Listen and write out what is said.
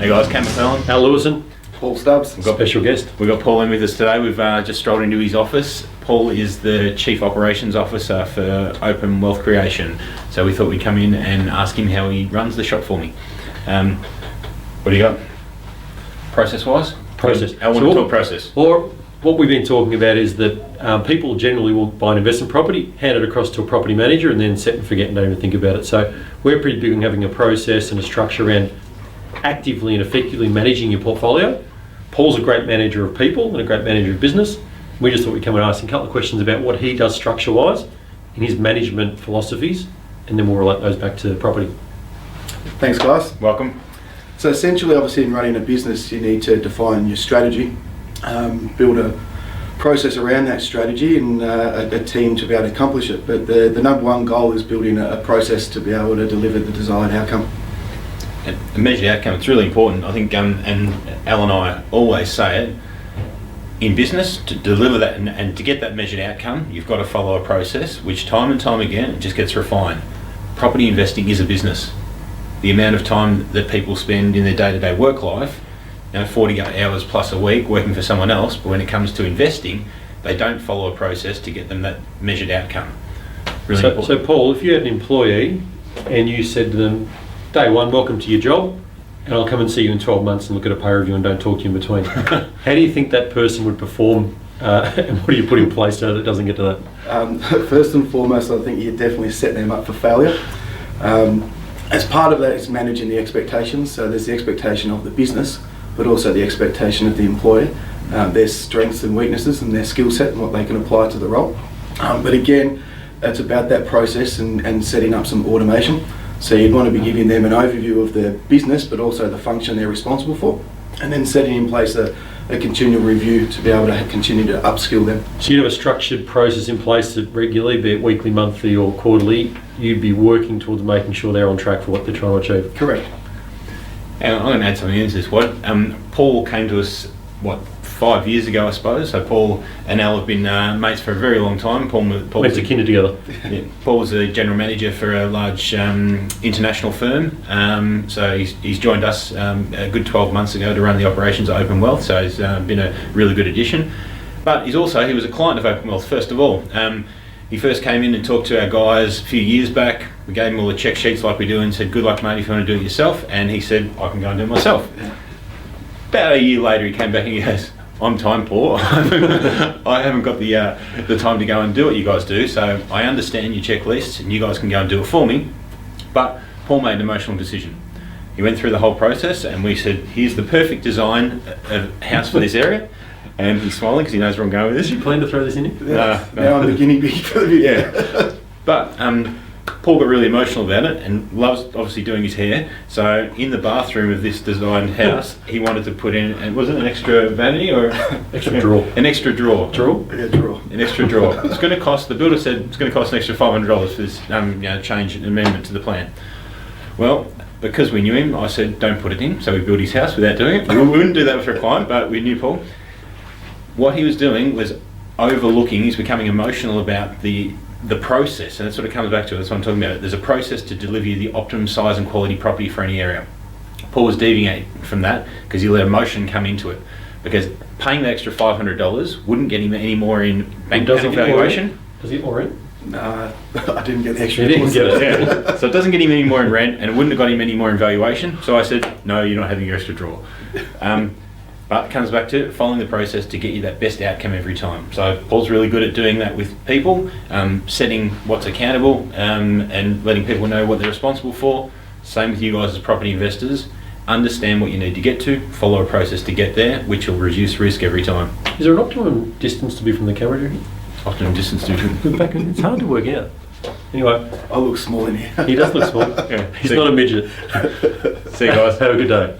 Hey guys, Cam McClellan. Al Lewison, Paul Stubbs. special guest. We've got Paul in with us today. We've just strolled into his office. Paul is the Chief Operations Officer for Open Wealth Creation. So we thought we'd come in and ask him how he runs the shop for me. What do you got? Process-wise? Process. I want to talk process. Or what we've been talking about is that people generally will buy an investment property, hand it across to a property manager, and then set and forget and don't even think about it. So we're pretty big on having a process and a structure around actively and effectively managing your portfolio. Paul's a great manager of people and a great manager of business. We just thought we'd come and ask him a couple of questions about what he does structure-wise in his management philosophies, and then we'll relate those back to property. Thanks, guys. Welcome. So essentially, obviously, in running a business, you need to define your strategy, build a process around that strategy, and a team to be able to accomplish it. But the number one goal is building a process to be able to deliver the desired outcome. A measured outcome, it's really important. I think, and Al and I always say it, in business, to deliver that and to get that measured outcome, you've got to follow a process, which time and time again, it just gets refined. Property investing is a business. The amount of time that people spend in their day-to-day work life, 40 hours plus a week working for someone else, but when it comes to investing, they don't follow a process to get them that measured outcome. Really important. So Paul, if you had an employee and you said to them, day one, welcome to your job, and I'll come and see you in 12 months and look at a pay review and don't talk to you in between. How do you think that person would perform, and what do you put in place so that it doesn't get to that? First and foremost, I think you definitely set them up for failure. As part of that is managing the expectations. So there's the expectation of the business, but also the expectation of the employee, their strengths and weaknesses and their skill set and what they can apply to the role. But again, it's about that process and setting up some automation. So you'd want to be giving them an overview of their business, but also the function they're responsible for, and then setting in place a continual review to be able to continue to upskill them. So you'd have a structured process in place that regularly, be it weekly, monthly or quarterly, you'd be working towards making sure they're on track for what they're trying to achieve. Correct. And I'm going to add something into this. Paul came to us, 5 years ago, I suppose. So Paul and Al have been mates for a very long time. Paul Went to kinder together. Yeah, Paul was a general manager for a large international firm. So he's joined us a good 12 months ago to run the operations at Open Wealth. So he's been a really good addition. But he was a client of Open Wealth, first of all. He first came in and talked to our guys a few years back. We gave him all the check sheets like we do and said, good luck mate if you want to do it yourself. And he said, I can go and do it myself. About a year later he came back and he goes, I'm time poor. I haven't got the time to go and do what you guys do, so I understand your checklists and you guys can go and do it for me. But Paul made an emotional decision. He went through the whole process and we said, here's the perfect design of house for this area. And he's smiling because he knows where I'm going with this. Did you plan to throw this in here? Yeah. Now I'm the guinea pig for the video. Yeah. But Paul got really emotional about it and loves obviously doing his hair. So in the bathroom of this designed house, he wanted to put in, and was it an extra vanity or Extra drawer. An extra drawer. Drawer? Yeah, draw. An extra drawer. It's going to cost. The builder said it's going to cost an extra $500 for this change and amendment to the plan. Well, because we knew him, I said don't put it in. So we built his house without doing it. We wouldn't do that for a client, but we knew Paul. What he was doing was overlooking. He's becoming emotional about the process, and that's what it comes back to. That's what I'm talking about. There's a process to deliver you the optimum size and quality property for any area. Paul was deviating from that because he let emotion come into it. Because paying the extra $500 wouldn't get him any more in bank valuation. Does he get more rent? I didn't get the extra. He didn't get it. Yeah. So it doesn't get him any more in rent, and it wouldn't have got him any more in valuation. So I said, no, you're not having your extra drawer. But it comes back to following the process to get you that best outcome every time. So Paul's really good at doing that with people, setting what's accountable and letting people know what they're responsible for. Same with you guys as property investors. Understand what you need to get to, follow a process to get there, which will reduce risk every time. Is there an optimum distance to be from the camera, do you think? Optimum distance to It's hard to work out. Anyway, I look small in here. he does look small. Yeah. He's not a midget. See you guys. Have a good day.